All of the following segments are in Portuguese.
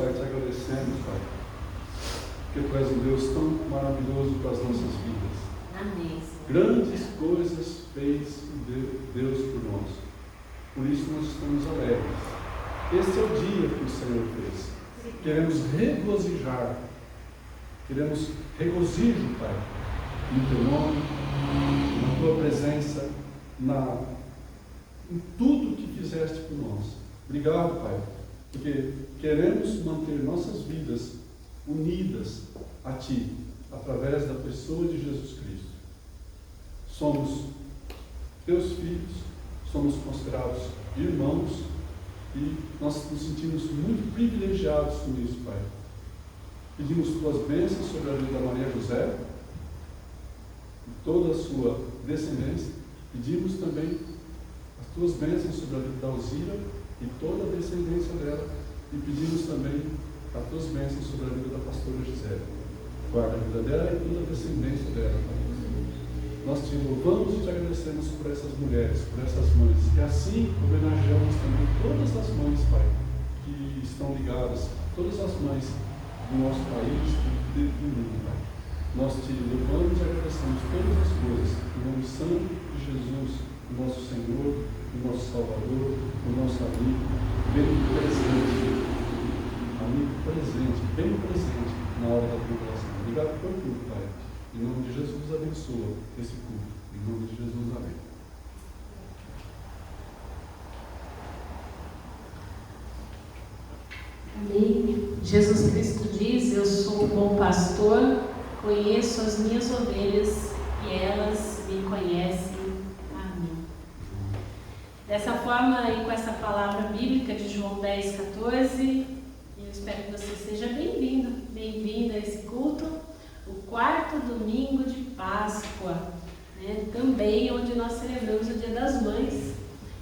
Pai, te agradecemos, Pai, porque Tu és um Deus tão maravilhoso para as nossas vidas. Amém. Grandes coisas fez Deus por nós. Por isso nós estamos alegres. Este é o dia que o Senhor fez. Queremos regozijar. Queremos regozijo, Pai, no Teu nome, na Tua presença, em tudo que fizeste por nós. Obrigado, Pai, porque queremos manter nossas vidas unidas a Ti, através da pessoa de Jesus Cristo. Somos Teus filhos, somos considerados irmãos e nós nos sentimos muito privilegiados com isso, Pai. Pedimos Tuas bênçãos sobre a vida da Maria José e toda a sua descendência. Pedimos também as Tuas bênçãos sobre a vida da Alzira e toda a descendência dela. E pedimos também as Tuas bênçãos sobre a vida da pastora Gisele. Guarda a vida dela e toda a descendência dela, Pai. Nós Te louvamos e Te agradecemos por essas mulheres, por essas mães. E assim homenageamos também todas as mães, Pai, que estão ligadas, todas as mães do nosso país e do mundo, Pai. Nós Te louvamos e agradecemos todas as coisas, em nome santo de Jesus, o nosso Senhor, o nosso Salvador, o nosso amigo, bem presente, bem presente na hora da tribulação. Obrigado por tudo, Pai. Em nome de Jesus, abençoa esse culto. Em nome de Jesus, amém. Amém. Jesus Cristo diz: eu sou o bom pastor, conheço as minhas ovelhas e elas me conhecem. Amém. Dessa forma e com essa palavra bíblica de João 10:14, eu espero que você seja bem-vindo, bem-vinda a esse culto, o quarto domingo de Páscoa, né? Também onde nós celebramos o Dia das Mães.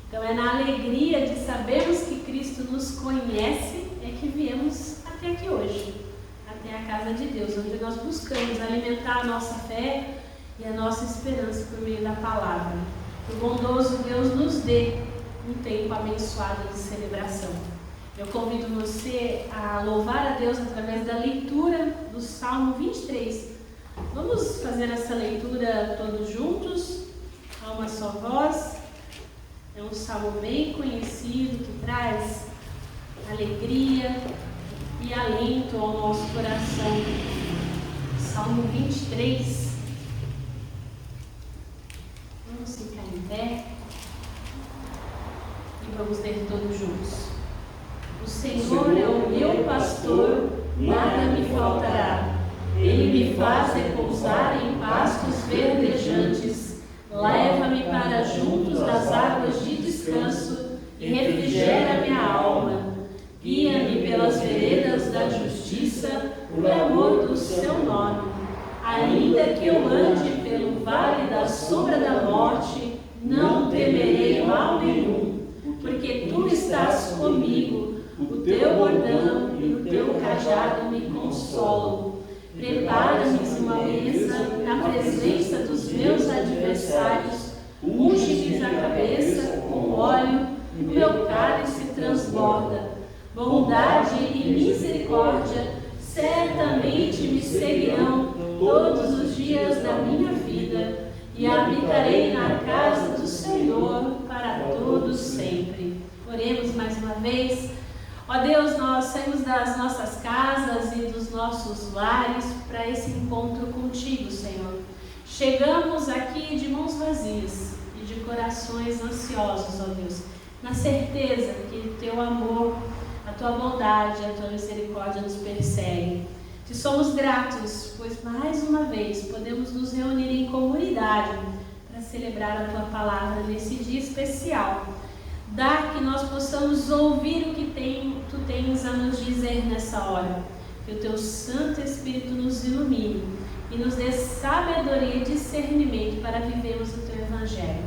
Então é na alegria de sabermos que Cristo nos conhece que viemos até aqui hoje, até a casa de Deus, onde nós buscamos alimentar a nossa fé e a nossa esperança por meio da palavra. Que o bondoso Deus nos dê um tempo abençoado de celebração. Eu convido você a louvar a Deus através da leitura do Salmo 23. Vamos fazer essa leitura todos juntos, a uma só voz. É um salmo bem conhecido que traz alegria e alento ao nosso coração. Salmo 23. Vamos ficar em pé e vamos ler todos juntos. O Senhor é o meu pastor, nada me faltará. Ele me faz repousar em pastos verdejantes, leva-me para juntos das águas de descanso e refrigera minha alma. Guia-me pelas veredas da justiça, por amor do seu nome. Ainda que eu ande pelo vale da sombra da morte, não temerei mal nenhum, porque tu estás comigo, o teu bordão e o teu cajado me consolam. Prepara-me uma mesa na presença dos meus adversários, unge-me a cabeça com óleo, e o meu cálice transborda. Bondade e misericórdia certamente me seguirão todos os dias da minha vida, e habitarei na casa do Senhor para todos sempre. Oremos mais uma vez. Ó Deus, nós saímos das nossas casas e dos nossos lares para esse encontro contigo, Senhor. Chegamos aqui de mãos vazias e de corações ansiosos, ó Deus, na certeza que teu amor, a tua bondade, a tua misericórdia nos perseguem. Te somos gratos, pois mais uma vez podemos nos reunir em comunidade para celebrar a tua palavra nesse dia especial. Dá que nós possamos ouvir o que tu tens a nos dizer nessa hora. Que o teu Santo Espírito nos ilumine e nos dê sabedoria e discernimento para vivermos o teu Evangelho.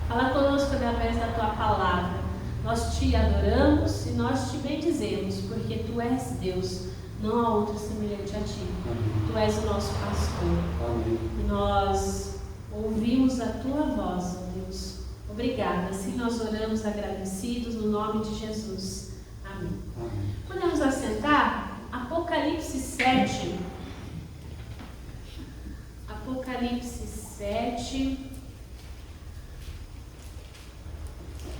Fala conosco através da tua palavra. Nós te adoramos e nós te bendizemos, porque tu és Deus, não há outro semelhante a ti. Tu és o nosso pastor. Amém. E nós ouvimos a tua voz, ó Deus. Obrigada. Assim nós oramos agradecidos no nome de Jesus. Amém. Amém. Podemos assentar? Apocalipse 7. Apocalipse 7.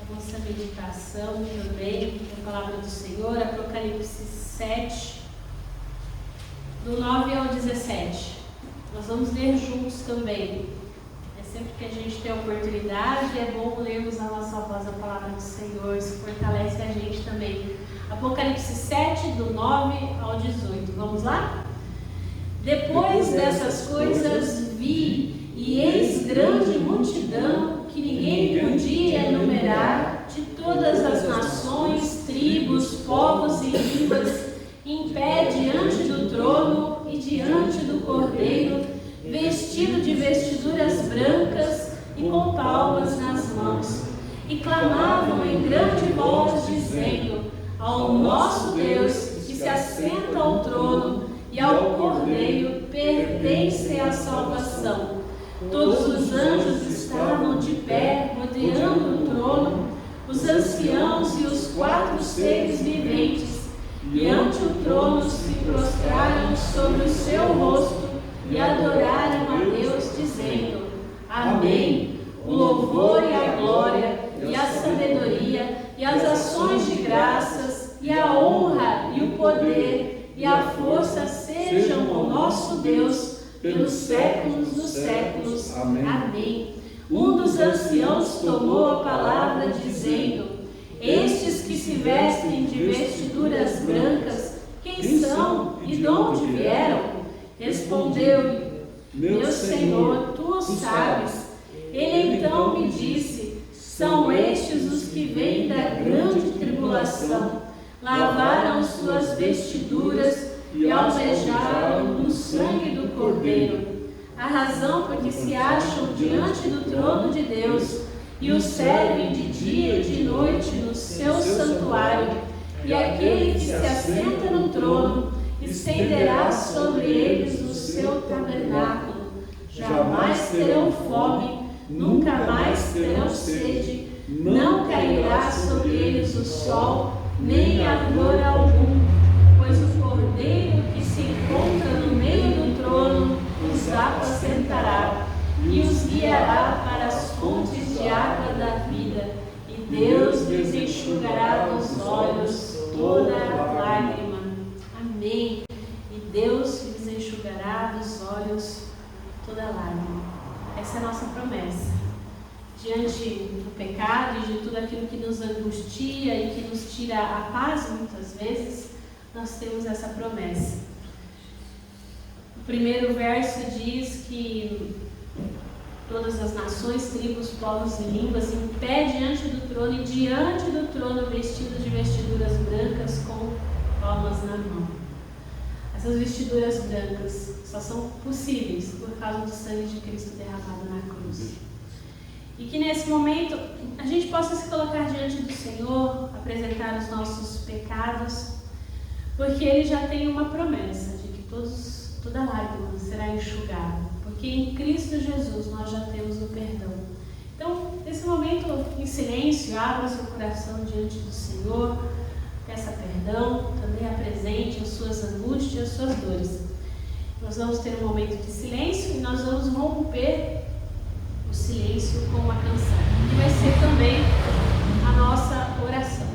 A nossa meditação também, a palavra do Senhor, Apocalipse 7, do 9 ao 17. Nós vamos ler juntos também. Sempre que a gente tem a oportunidade, é bom lermos a nossa voz, a palavra do Senhor, isso fortalece a gente também. Apocalipse 7, do 9 ao 18. Vamos lá? Depois dessas coisas vi, e eis grande multidão, que ninguém podia enumerar, de todas as nações, tribos, povos e línguas, em pé diante do trono e diante do Cordeiro, vestido de vestiduras brancas e com palmas nas mãos, e clamavam em grande voz, dizendo: ao nosso Deus, que se assenta ao trono, e ao Cordeiro pertence a salvação. Todos os anjos estavam de pé, rodeando o trono, os anciãos e os 4 seres viventes, e ante o trono se prostraram sobre o seu rosto, e adoraram a Deus, dizendo: amém. O louvor e a glória, e a sabedoria, e as ações de graças, e a honra, e o poder, e a força sejam ao nosso Deus, pelos séculos dos séculos. Amém. Um dos anciãos tomou a palavra, dizendo: estes que se vestem de vestiduras brancas, quem são e de onde vieram? Respondeu-lhe: meu Senhor, tu o sabes. Ele então me disse: são estes os que vêm da grande tribulação, lavaram suas vestiduras e alvejaram no sangue do Cordeiro. A razão por que se acham diante do trono de Deus e o servem de dia e de noite no seu santuário, e aquele que se assenta no trono estenderá sobre eles o seu tabernáculo. Jamais terão fome, nunca mais terão sede, não cairá sobre eles o sol, nem a dor algum, pois o Cordeiro que se encontra no meio do trono os apacentará e os guiará para as fontes de água da vida, e Deus lhes enxugará dos olhos toda lágrima. Amém. E Deus lhes enxugará dos olhos toda lágrima. Essa é a nossa promessa. Diante do pecado e de tudo aquilo que nos angustia e que nos tira a paz muitas vezes, nós temos essa promessa. O primeiro verso diz que todas as nações, tribos, povos e línguas, em pé diante do trono, e diante do trono vestidos de vestiduras brancas com palmas na mão. Essas vestiduras brancas só são possíveis por causa do sangue de Cristo derramado na cruz. E que nesse momento a gente possa se colocar diante do Senhor, apresentar os nossos pecados, porque Ele já tem uma promessa de que toda lágrima será enxugada, porque em Cristo Jesus nós já temos o perdão. Então, nesse momento em silêncio, abra seu coração diante do Senhor, peça perdão, também apresente as suas angústias, as suas dores. Nós vamos ter um momento de silêncio e nós vamos romper o silêncio com uma canção, que vai ser também a nossa oração.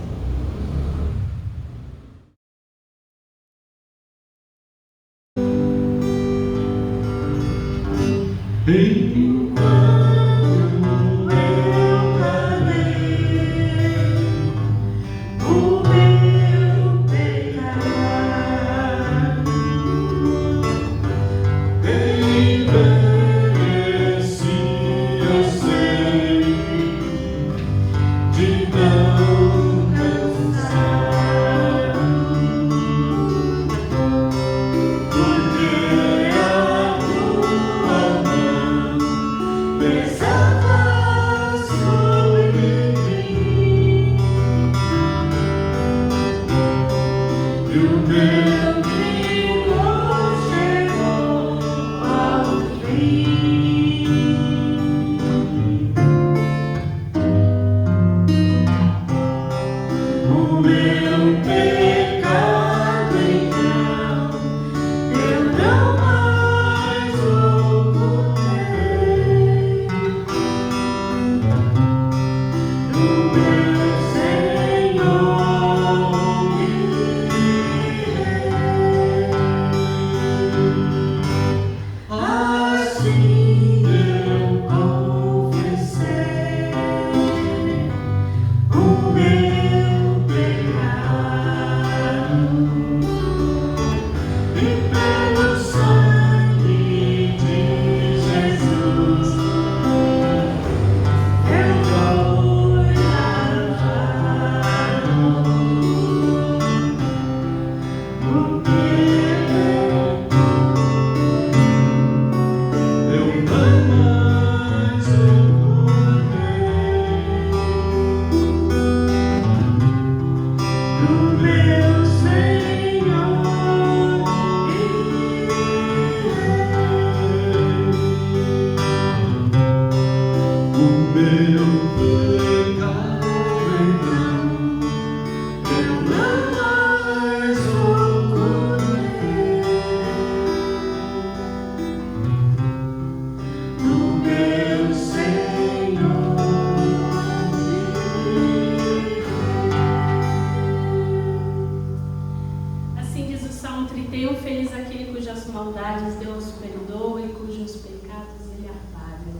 maldades Deus perdoa e cujos pecados Ele apaga.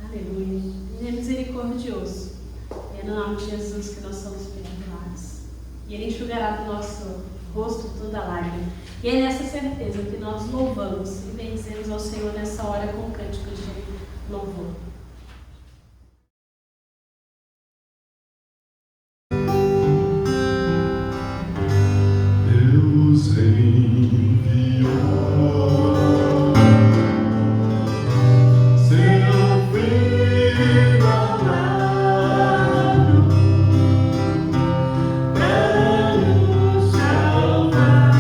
Aleluia. Ele é misericordioso. É no nome de Jesus que nós somos perdoados. E Ele enxugará do nosso rosto toda lágrima. E é nessa certeza que nós louvamos e bendizemos ao Senhor nessa hora com o cântico de louvor. Deus enviou seu Filho amado para nos salvar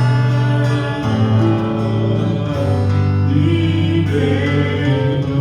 e perdoar.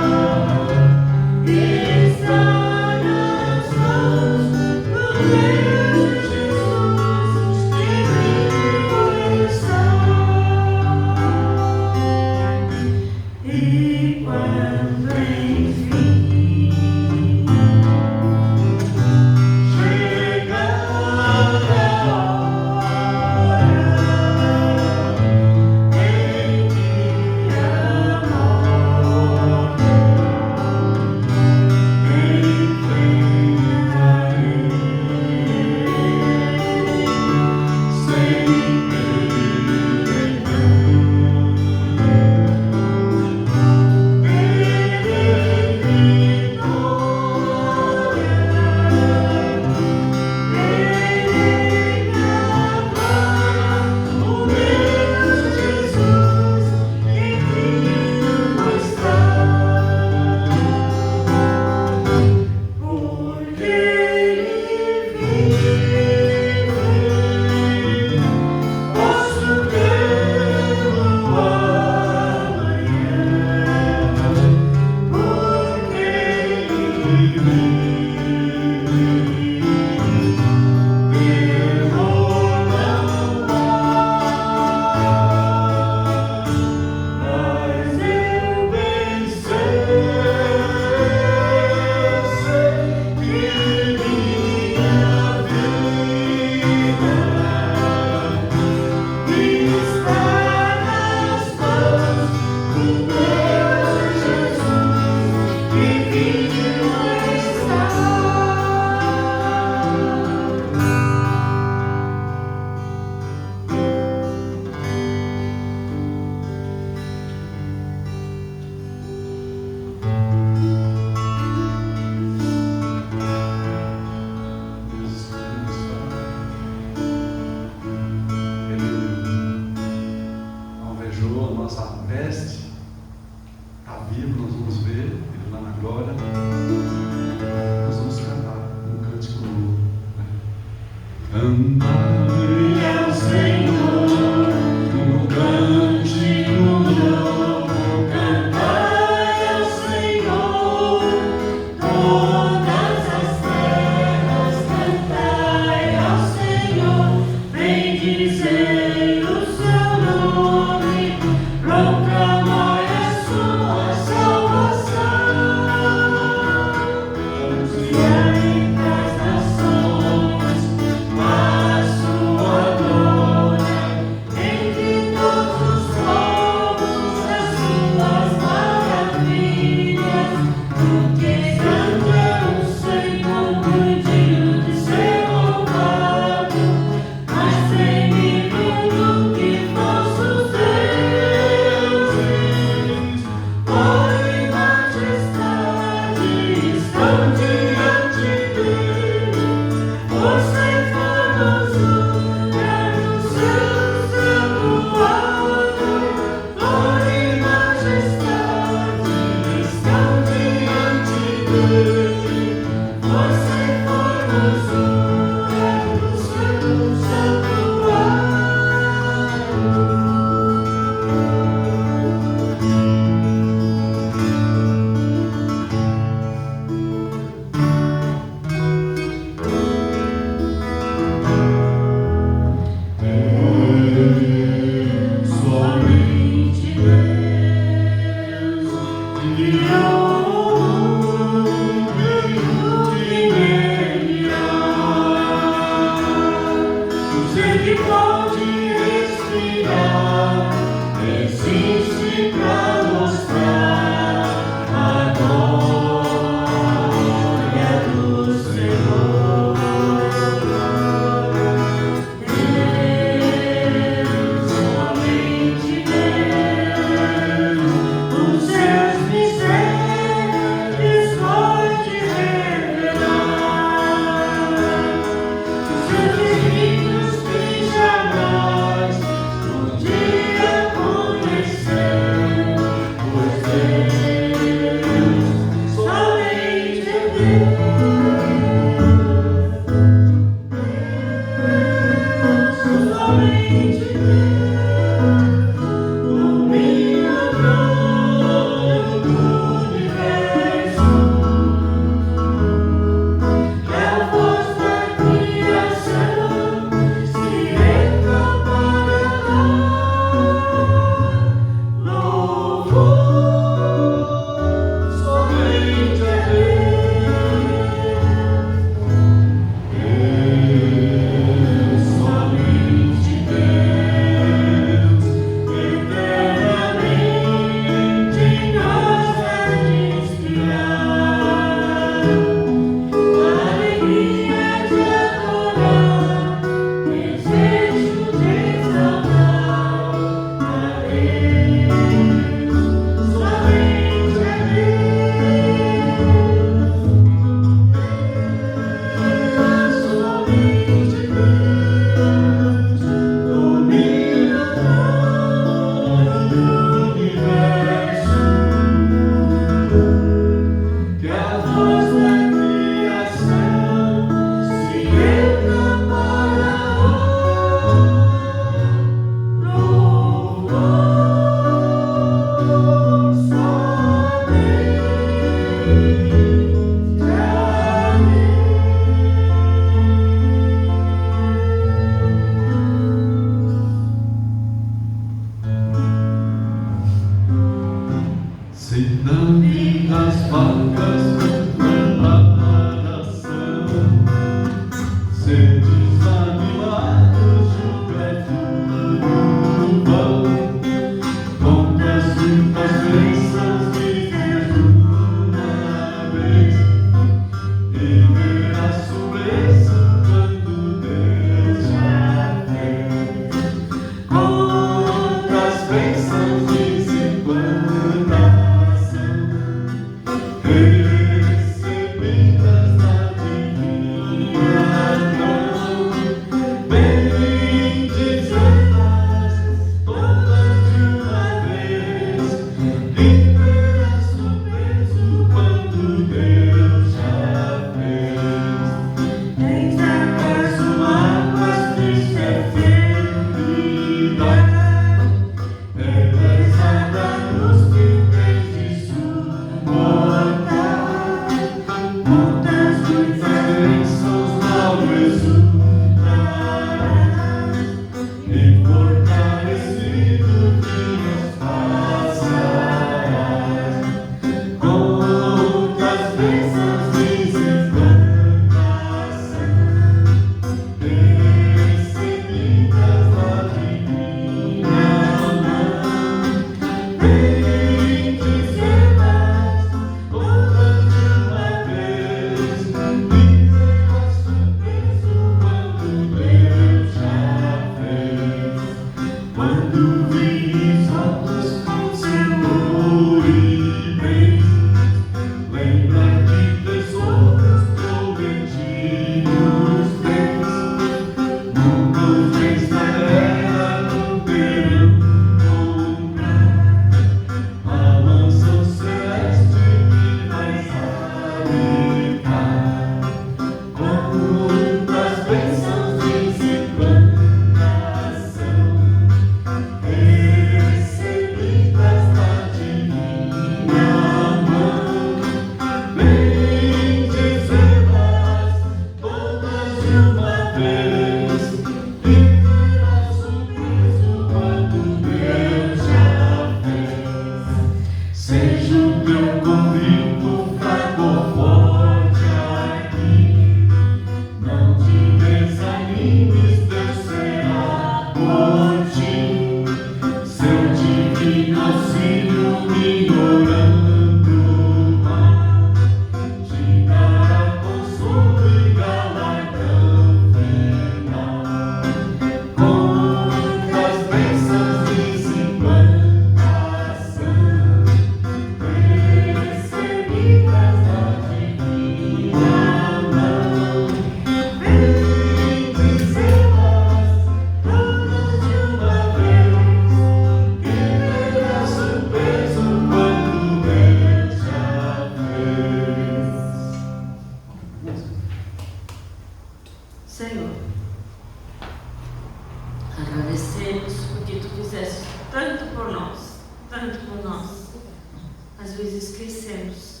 agradecemos.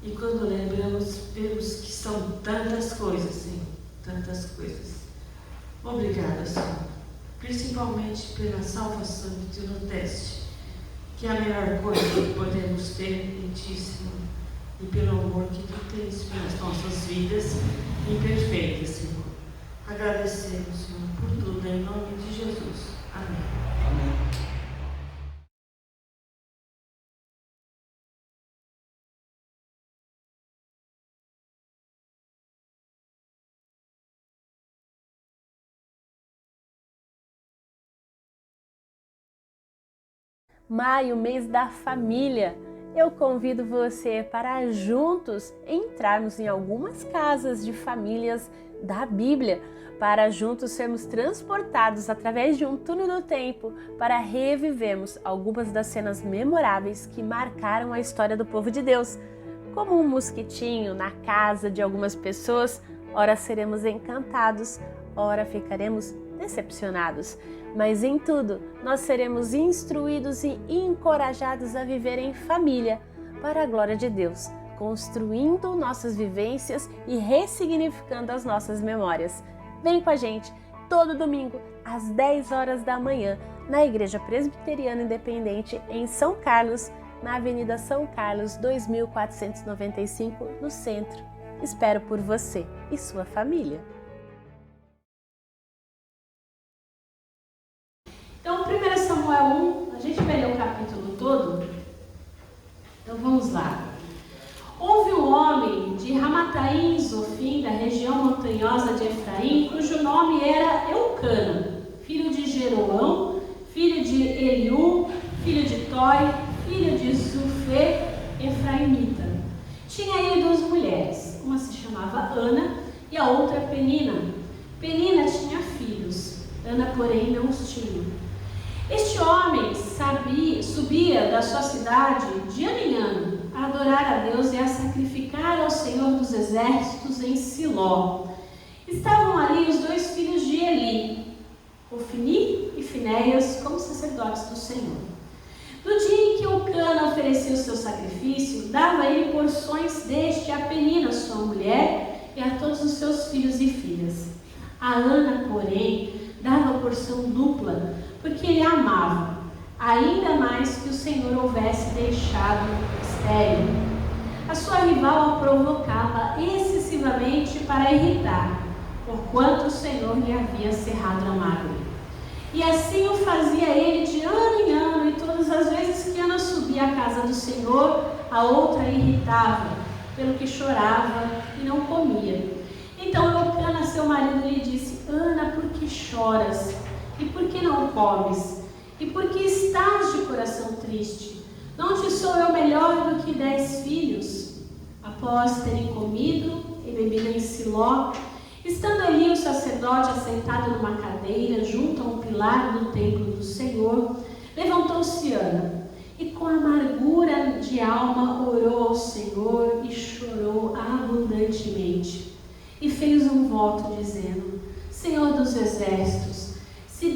E quando lembramos, vemos que são tantas coisas, Senhor, tantas coisas. Obrigada, Senhor, principalmente pela salvação do Timoteste, que é a melhor coisa que podemos ter em Ti, Senhor, e pelo amor que Tu tens pelas nossas vidas imperfeitas, Senhor. Agradecemos, Senhor, por tudo, em nome de Jesus. Amém. Amém. Maio, mês da família. Eu convido você para juntos entrarmos em algumas casas de famílias da Bíblia, para juntos sermos transportados através de um túnel do tempo para revivermos algumas das cenas memoráveis que marcaram a história do povo de Deus. Como um mosquitinho na casa de algumas pessoas, ora seremos encantados, ora ficaremos decepcionados. Mas em tudo, nós seremos instruídos e encorajados a viver em família, para a glória de Deus, construindo nossas vivências e ressignificando as nossas memórias. Vem com a gente, todo domingo, às 10 horas da manhã, na Igreja Presbiteriana Independente, em São Carlos, na Avenida São Carlos, 2495, no centro. Espero por você e sua família. Então, 1 Samuel 1, a gente vai ler o capítulo todo? Então, vamos lá. Houve um homem de Ramataim, Zofim, da região montanhosa de Efraim, cujo nome era Eucana, filho de Jeroão, filho de Eliú, filho de Toi, filho de Zufê, efraimita. Tinha ele 2 mulheres, uma se chamava Ana e a outra Penina. Penina tinha filhos, Ana, porém, não os tinha. Este homem subia da sua cidade de ano em ano a adorar a Deus e a sacrificar ao Senhor dos Exércitos em Siló. Estavam ali os 2 filhos de Eli, Ofni e Finéias, como sacerdotes do Senhor. No dia em que Eucana oferecia o seu sacrifício, dava ele porções deste a Penina, sua mulher, e a todos os seus filhos e filhas. A Ana, porém, dava porção dupla, porque ele a amava, ainda mais que o Senhor houvesse deixado estéril. A sua rival a provocava excessivamente para irritar, porquanto o Senhor lhe havia cerrado a mágoa. E assim o fazia ele de ano em ano, e todas as vezes que Ana subia à casa do Senhor, a outra irritava, pelo que chorava e não comia. Então Eucana, seu marido, lhe disse: Ana, por que choras? E por que não comes? E por que estás de coração triste? Não te sou eu melhor do que 10 filhos? Após terem comido e bebido em Siló, estando ali o sacerdote assentado numa cadeira junto a um pilar do templo do Senhor, levantou-se Ana e com amargura de alma orou ao Senhor e chorou abundantemente. E fez um voto dizendo: Senhor dos Exércitos, se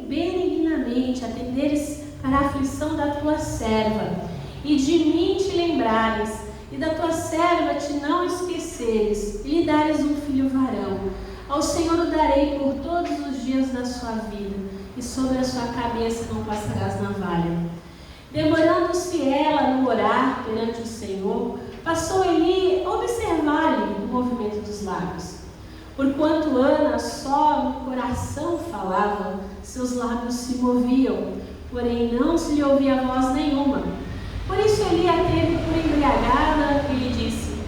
benignamente atenderes para a aflição da tua serva, e de mim te lembrares, e da tua serva te não esqueceres, e lhe dares um filho varão, ao Senhor o darei por todos os dias da sua vida, e sobre a sua cabeça não passarás navalha. Demorando-se ela no orar perante o Senhor, passou Eli a observar-lhe o movimento dos lábios. Porquanto Ana só no coração falava, seus lábios se moviam, porém não se lhe ouvia voz nenhuma. Por isso Eli a teve por embriagada e lhe disse: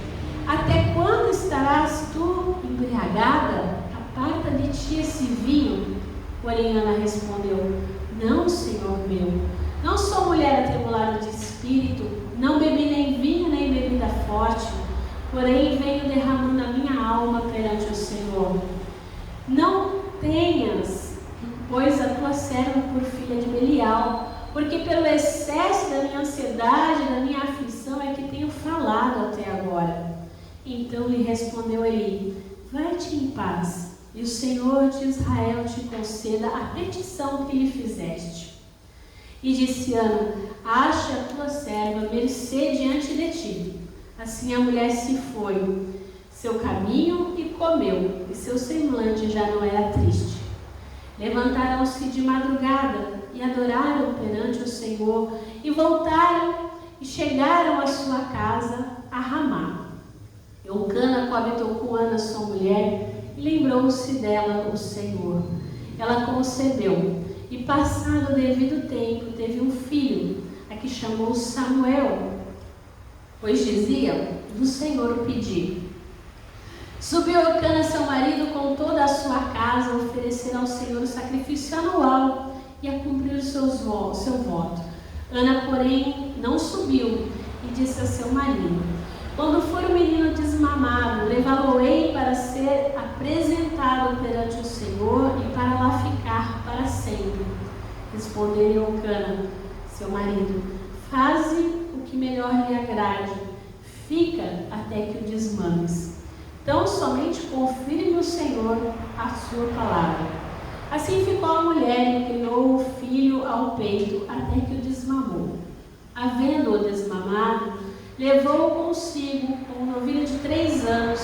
Até quando estarás tu embriagada? Aparta de ti esse vinho. Porém Ana respondeu: Não, Senhor meu, não sou mulher atribulada de espírito, não bebi nem vinho nem bebida forte, porém venho derramando a minha alma perante o Senhor. Não tenhas, pois, a tua serva por filha de Belial, porque pelo excesso da minha ansiedade, da minha aflição é que tenho falado até agora. Então lhe respondeu Eli: Vai-te em paz, e o Senhor de Israel te conceda a petição que lhe fizeste. E disse Ana: ache a tua serva mercê diante de ti. Assim a mulher se foi seu caminho e comeu, e seu semblante já não era triste. Levantaram-se de madrugada e adoraram perante o Senhor, e voltaram e chegaram à sua casa a Ramá. Eucana coabitou com Ana, sua mulher, e lembrou-se dela o Senhor. Ela concebeu, e passado o devido tempo, teve um filho, a que chamou Samuel, pois dizia: do Senhor o pedi. Subiu Eucana, seu marido, com toda a sua casa, a oferecer ao Senhor o sacrifício anual e a cumprir seu voto. Ana, porém, não subiu e disse a seu marido: quando for o menino desmamado, levá-lo-ei para ser apresentado perante o Senhor e para lá ficar para sempre. Respondeu Eucana, seu marido: faze o que melhor lhe agrade, fica até que o desmames. Então somente confirme o Senhor a sua palavra. Assim ficou a mulher e criou o filho ao peito até que o desmamou. Havendo-o desmamado, levou consigo, com um novilho de 3 anos,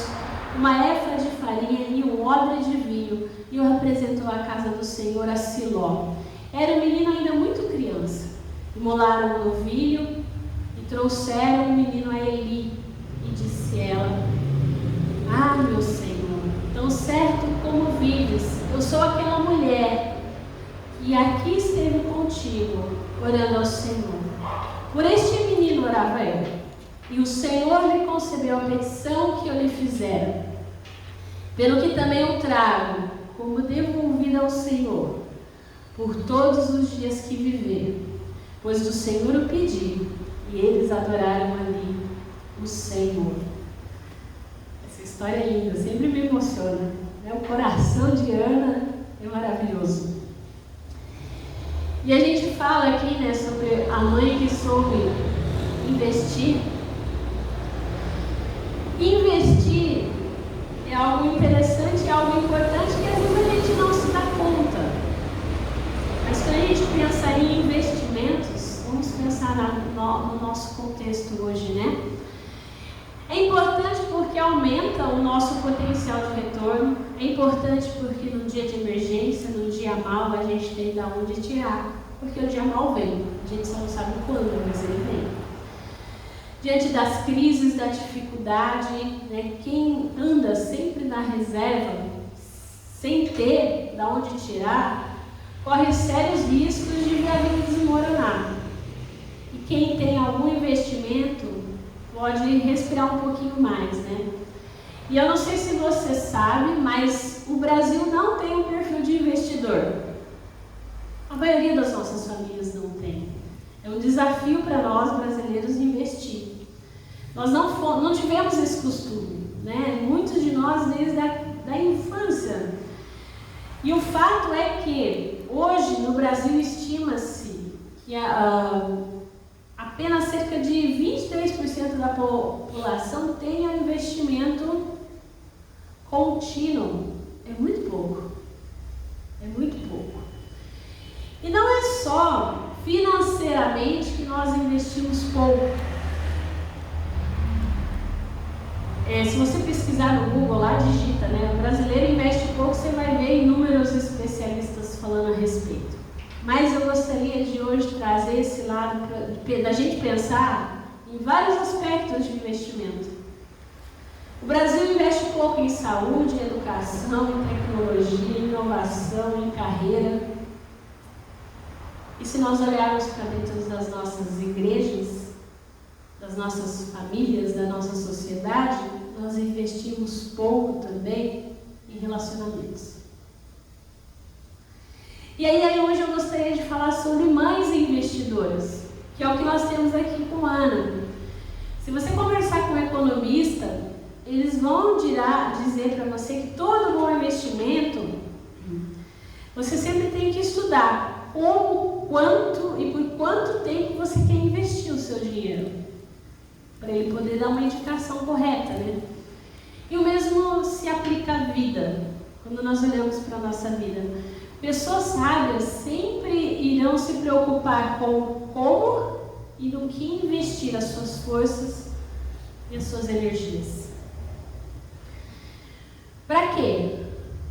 uma éfa de farinha e um odre de vinho, e o apresentou à casa do Senhor a Siló. Era um menino ainda muito criança. Imolaram o novilho e trouxeram o menino a Eli. E disse ela: ah, meu Senhor, tão certo como vives, eu sou aquela mulher que aqui esteve contigo, orando ao Senhor. Por este menino orava eu, e o Senhor lhe concebeu a petição que eu lhe fizera. Pelo que também o trago, como devolvida ao Senhor, por todos os dias que viver, pois do Senhor o pedi, e eles adoraram ali o Senhor. Essa história é linda, sempre me emociona, né? O coração de Ana é maravilhoso. E a gente fala aqui, né, sobre a mãe que soube investir. Investir é algo interessante, é algo importante que às vezes a gente não se dá conta. Mas quando a gente pensa em investimentos, vamos pensar no nosso contexto hoje, né? É importante porque aumenta o nosso potencial de retorno. É importante porque no dia de emergência, no dia mal, a gente tem de onde tirar. Porque o dia mal vem. A gente só não sabe quando, mas ele vem. Diante das crises, da dificuldade, né, quem anda sempre na reserva, sem ter de onde tirar, corre sérios riscos de ver a vida desmoronar. E quem tem algum investimento pode respirar um pouquinho mais, né? E eu não sei se você sabe, mas o Brasil não tem um perfil de investidor. A maioria das nossas famílias não tem. É um desafio para nós brasileiros investir. Nós não tivemos esse costume, né? Muitos de nós desde a infância. E o fato é que hoje no Brasil estima-se que apenas cerca de 23% da população tem um investimento contínuo. É muito pouco. É muito pouco. E não é só financeiramente que nós investimos pouco. Se você pesquisar no Google lá, digita, né? O brasileiro investe pouco, você vai ver inúmeros especialistas falando a respeito. Mas eu gostaria de hoje trazer esse lado da gente pensar em vários aspectos de investimento. O Brasil investe pouco em saúde, em educação, em tecnologia, em inovação, em carreira. E se nós olharmos para dentro das nossas igrejas, das nossas famílias, da nossa sociedade, nós investimos pouco também em relacionamentos. E aí hoje eu gostaria de falar sobre mães investidoras, que é o que nós temos aqui com a Ana. Se você conversar com um economista, eles vão dizer para você que todo bom investimento, você sempre tem que estudar como, quanto e por quanto tempo você quer investir o seu dinheiro, para ele poder dar uma indicação correta, né? E o mesmo se aplica à vida, quando nós olhamos para a nossa vida. Pessoas sábias sempre irão se preocupar com como e no que investir as suas forças e as suas energias. Para quê?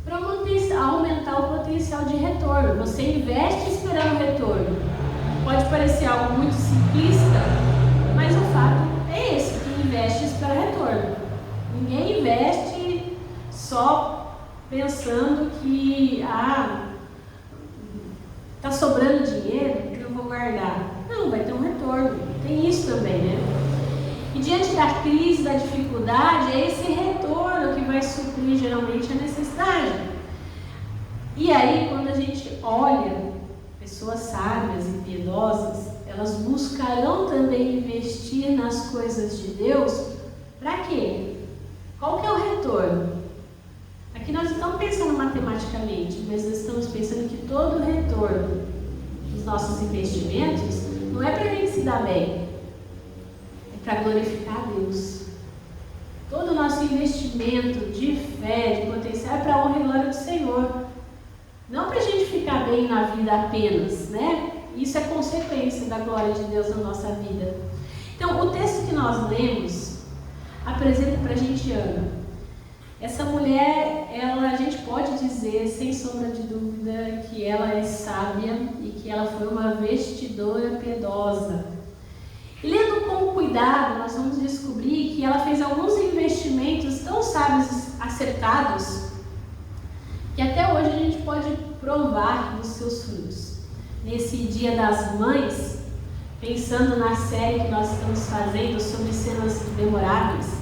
Para aumentar o potencial de retorno. Você investe esperando retorno. Pode parecer algo muito simplista, mas o fato é esse, que investe espera retorno. Ninguém investe só pensando que está sobrando dinheiro que eu vou guardar. Não, vai ter um retorno. Tem isso também, né? E diante da crise, da dificuldade, é esse retorno que vai suprir geralmente a necessidade. E aí, quando a gente olha pessoas sábias e piedosas, elas buscarão também investir nas coisas de Deus. Para quê? Qual que é o retorno? Aqui nós não estamos pensando matematicamente, mas nós estamos pensando que todo o retorno dos nossos investimentos não é para a gente se dar bem, é para glorificar a Deus. Todo o nosso investimento de fé, de potencial, é para a honra e glória do Senhor. Não para a gente ficar bem na vida apenas, né? Isso é consequência da glória de Deus na nossa vida. Então, o texto que nós lemos apresenta para a gente Ana. Essa mulher, a gente pode dizer, sem sombra de dúvida, que ela é sábia e que ela foi uma vestidora piedosa. E lendo com cuidado, nós vamos descobrir que ela fez alguns investimentos tão sábios e acertados, que até hoje a gente pode provar dos seus frutos. Nesse Dia das Mães, pensando na série que nós estamos fazendo sobre cenas memoráveis,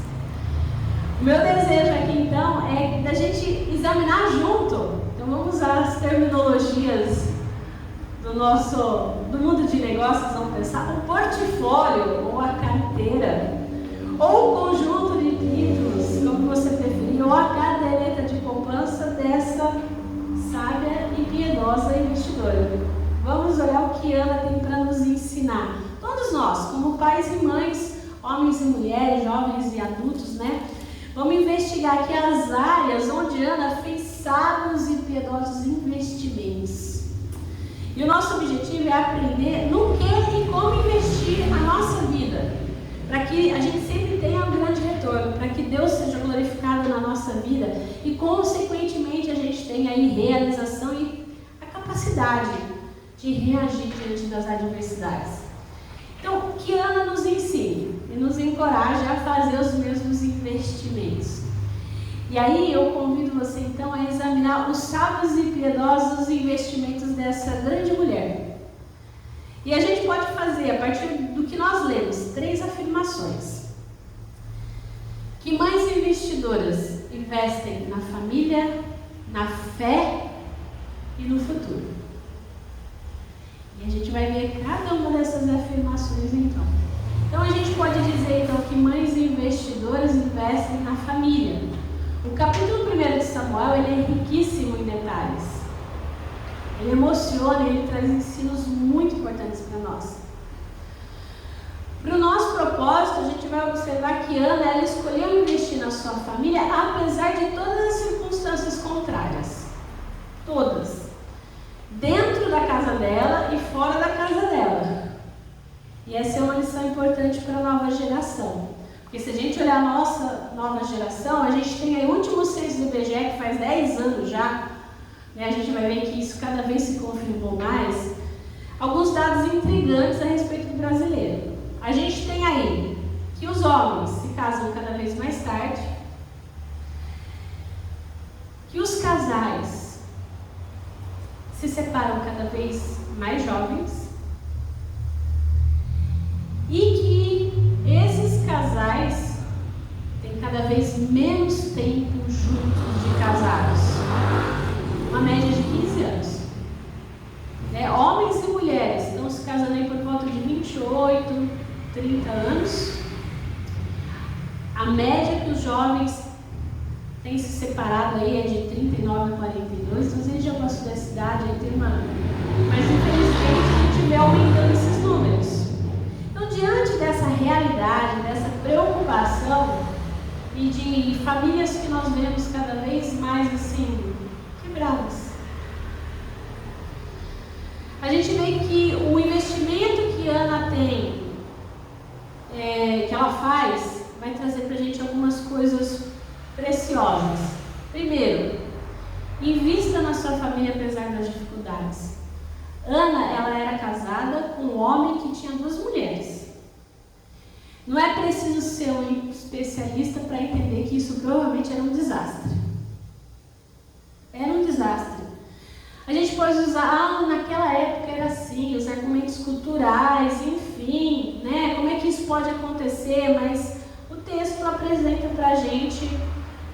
o meu desejo aqui então é da gente examinar junto. Então vamos usar as terminologias do mundo de negócios, vamos pensar o portfólio, ou a carteira, ou o conjunto de títulos, como você preferir, ou a caderneta de poupança dessa sábia e piedosa investidora. Vamos olhar o que Ana tem para nos ensinar. Todos nós, como pais e mães, homens e mulheres, jovens e adultos, né? Vamos investigar aqui as áreas onde Ana fez sábios e piedosos investimentos. E o nosso objetivo é aprender no que e como investir a nossa vida, para que a gente sempre tenha um grande retorno, para que Deus seja glorificado na nossa vida e, consequentemente, a gente tenha aí realização e a capacidade de reagir diante das adversidades. Então, que Ana nos ensine e nos encoraje a fazer os mesmos investimentos. E aí eu convido você então a examinar os sábios e piedosos investimentos dessa grande mulher. E a gente pode fazer, a partir do que nós lemos, 3 afirmações. Que mães investidoras investem na família, na fé e no futuro. E a gente vai ver cada uma dessas afirmações então. Então a gente pode dizer então que mães investidoras investem na família. O capítulo 1 de Samuel, ele é riquíssimo em detalhes. Ele emociona, ele traz ensinos muito importantes para nós. Para o nosso propósito, a gente vai observar que Ana, ela escolheu investir na sua família, apesar de todas as circunstâncias contrárias. Todas. Dentro da casa dela e fora da casa dela. E essa é uma lição importante para a nova geração. Porque se a gente olhar a nossa nova geração, a gente tem aí o último censo do IBGE, que faz 10 anos já, né? A gente vai ver que isso cada vez se confirmou mais. Alguns dados intrigantes a respeito do brasileiro. A gente tem aí que os homens se casam cada vez mais tarde, que os casais se separam cada vez mais jovens, e que esses casais têm cada vez menos tempo juntos de casados, uma média de 15 anos. Homens e mulheres estão se casando aí por volta de 28, 30 anos. A média que os jovens têm se separado aí é de 39 a 42, então a gente já passou dessa idade, aí tem uma... Mas infelizmente a gente vê aumentando esses números. Então, diante dessa realidade, dessa preocupação e de famílias que nós vemos cada vez mais assim, quebradas, a gente vê que o investimento que Ana tem ela faz vai trazer para a gente algumas coisas preciosas. Primeiro, invista na sua família apesar das dificuldades. Ana, ela era casada com um homem que tinha 2 mulheres. Não é preciso ser um especialista para entender que isso provavelmente era um desastre. Era um desastre. A gente pode usar, naquela época era assim, os argumentos culturais, enfim, né? Como é que isso pode acontecer? Mas o texto apresenta para a gente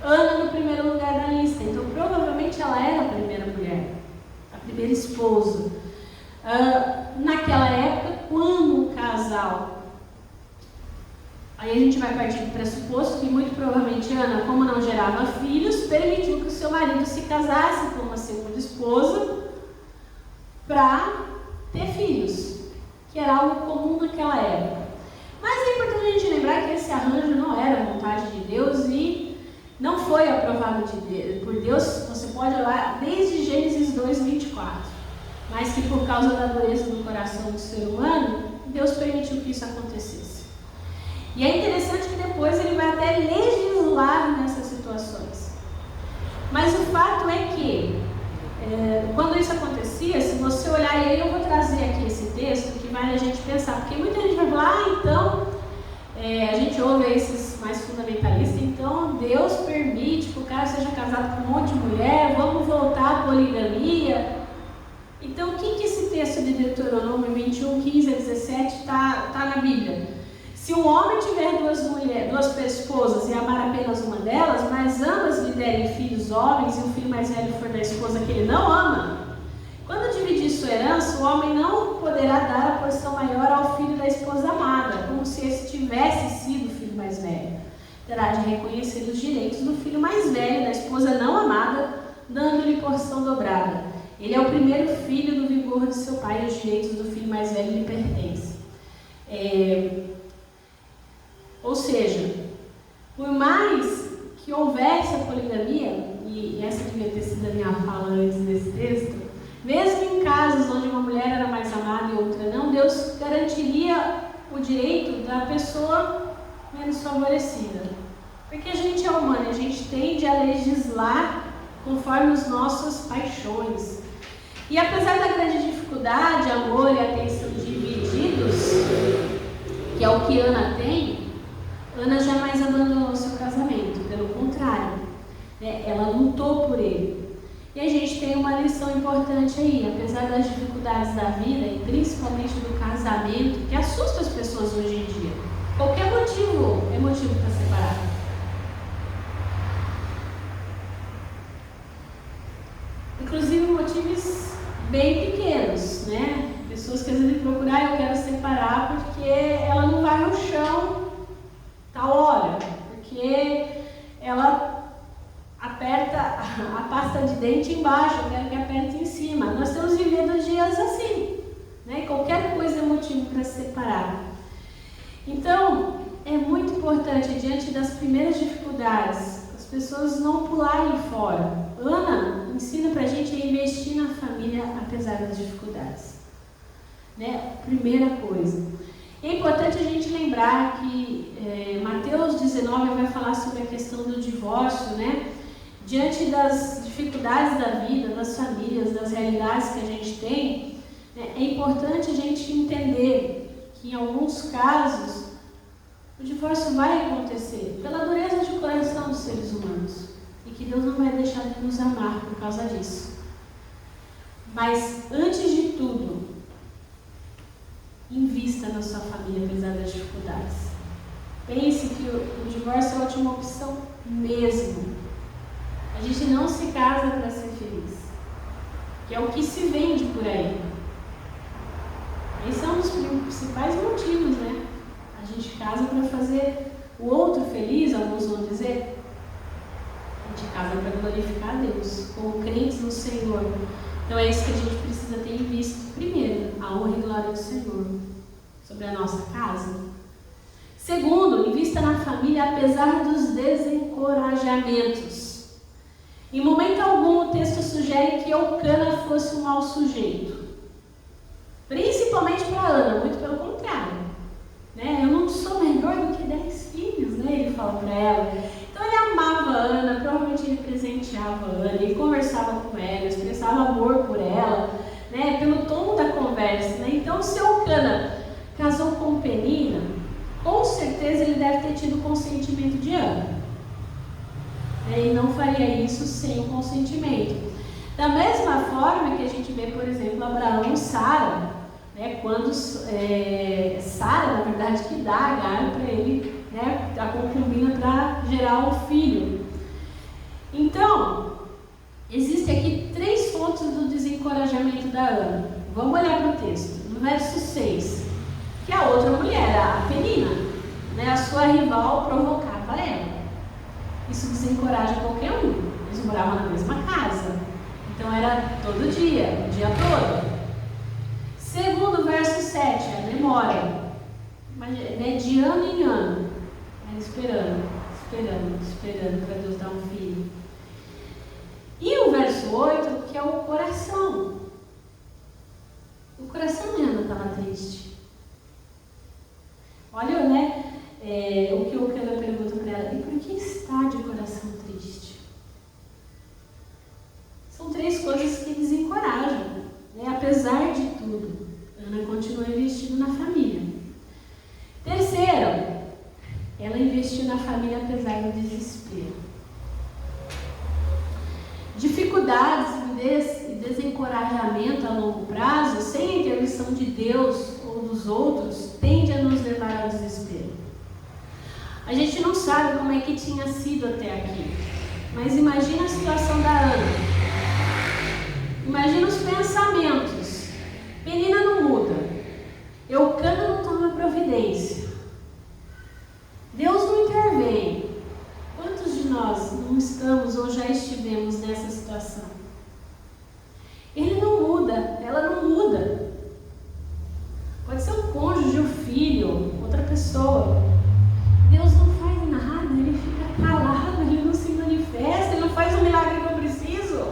Ana no primeiro lugar da lista. Então, provavelmente ela era a primeira mulher, a primeira esposa. Naquela época, quando um casal... Aí a gente vai partir do pressuposto que muito provavelmente Ana, como não gerava filhos, permitiu que o seu marido se casasse com uma segunda esposa para ter filhos, que era algo comum naquela época. Mas é importante a gente lembrar que esse arranjo não era vontade de Deus e não foi aprovado por Deus. Você pode olhar desde Gênesis 2:24, mas que por causa da dureza do coração do ser humano, Deus permitiu que isso acontecesse. E é interessante que depois ele vai até legislar nessas situações. Mas o fato é que, quando isso acontecia, se você olhar, e aí eu vou trazer aqui esse texto que vale a gente pensar, porque muita gente vai falar, então, a gente ouve esses mais fundamentalistas, então Deus permite que o cara seja casado com um monte de mulher, vamos voltar à poligamia. Então, o que esse texto de Deuteronômio 21:15-17 está na Bíblia? Se um homem tiver 2 esposas e amar apenas uma delas, mas ambas lhe derem filhos homens e o filho mais velho for da esposa que ele não ama, quando dividir sua herança, o homem não poderá dar a porção maior ao filho da esposa amada, como se esse tivesse sido o filho mais velho. Terá de reconhecer os direitos do filho mais velho da esposa não amada, dando-lhe porção dobrada. Ele é o primeiro filho do vigor de seu pai e os direitos do filho mais velho lhe pertencem. Ou seja, por mais que houvesse a poligamia, e essa devia ter sido a minha fala antes desse texto, mesmo em casos onde uma mulher era mais amada e outra não, Deus garantiria o direito da pessoa menos favorecida. Porque a gente é humano, a gente tende a legislar conforme as nossas paixões. E apesar da grande dificuldade, amor e atenção divididos, que é o que Ana tem, Ana jamais abandonou seu casamento, pelo contrário, ela lutou por ele. E a gente tem uma lição importante aí, apesar das dificuldades da vida, e principalmente do casamento, que assusta as pessoas hoje em dia. Qualquer motivo é motivo para separar. Inclusive motivos bem pequenos, né? Pessoas que às vezes procuram, eu quero separar porque ela não vai no chão tal hora, porque ela aperta a pasta de dente embaixo, eu quero que aperte em cima. Nós estamos vivendo dias assim, né? Qualquer coisa é motivo para se separar. Então, é muito importante, diante das primeiras dificuldades, as pessoas não pularem fora. Ana ensina pra gente a investir na família apesar das dificuldades, né? Primeira coisa. É importante a gente lembrar que Mateus 19 vai falar sobre a questão do divórcio, né? Diante das dificuldades da vida, das famílias, das realidades que a gente tem, né, é importante a gente entender que em alguns casos o divórcio vai acontecer pela dureza de coração dos seres humanos e que Deus não vai deixar de nos amar por causa disso. Mas antes de tudo, invista na sua família apesar das dificuldades. Pense que o divórcio é a última opção mesmo. A gente não se casa para ser feliz, que é o que se vende por aí. Esse é um dos principais motivos, né? A gente casa para fazer o outro feliz, alguns vão dizer. A gente casa para glorificar a Deus, como crentes no Senhor. Então é isso que a gente precisa ter em vista. Primeiro, a honra e glória do Senhor sobre a nossa casa. Segundo, invista na família apesar dos desencorajamentos. Em momento algum o texto sugere que Eucana fosse um mau sujeito. Principalmente para Ana, muito pelo contrário. Né? Eu não sou melhor do que 10 falou para ela. Então ele amava a Ana, provavelmente ele presenteava a Ana, ele conversava com ela, expressava amor por ela, né, pelo tom da conversa, né? Então se Elcana casou com Penina, com certeza ele deve ter tido o consentimento de Ana. Ele não faria isso sem o consentimento. Da mesma forma que a gente vê, por exemplo, Abraão e Sara, né, quando Sara, na verdade, que dá Agar para ele, né, a concubina, para gerar um filho. Então, existem aqui 3 fontes do desencorajamento da Ana. Vamos olhar para o texto. No verso 6, que a outra mulher, a Penina, né, a sua rival, provocava ela. Isso desencoraja qualquer um. Eles moravam na mesma casa. Então era todo dia, o dia todo. Segundo, verso 7, a demora. Né, de ano em ano. Ela esperando para Deus dar um filho. E o verso 8, que é o coração. O coração de Ana estava triste. Olha, né? O que o Elcana pergunta para ela: e por que está de coração triste? São 3 coisas que desencorajam, né? Apesar de tudo, Ana continua investindo na família. Terceiro, ela investiu na família apesar do desespero. Dificuldades e desencorajamento a longo prazo, sem a intervenção de Deus ou dos outros, tende a nos levar ao desespero. A gente não sabe como é que tinha sido até aqui, mas imagina a situação da Ana. Imagina os pensamentos. Penina não muda. Elcana não toma providência. Deus não intervém. Quantos de nós não estamos ou já estivemos nessa situação? Ele não muda, ela não muda. Pode ser um cônjuge, um filho, outra pessoa. Deus não faz nada, ele fica calado, ele não se manifesta, ele não faz o milagre que eu preciso.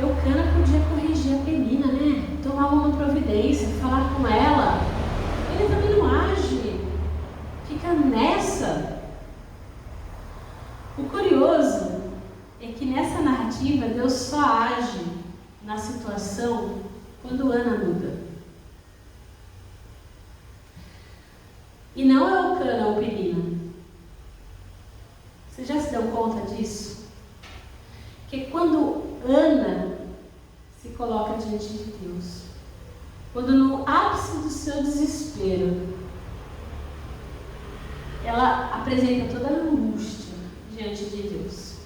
Elcana podia corrigir a Penina, né? Tomar uma providência, falar com ela. Ele também não age, fica nessa. O curioso é que nessa narrativa Deus só age na situação quando Ana muda. E não é Elcana ou Penina. Você já se deu conta disso? Que quando Ana se coloca diante de Deus, quando no ápice do seu desespero, ela apresenta toda a angústia diante de Deus.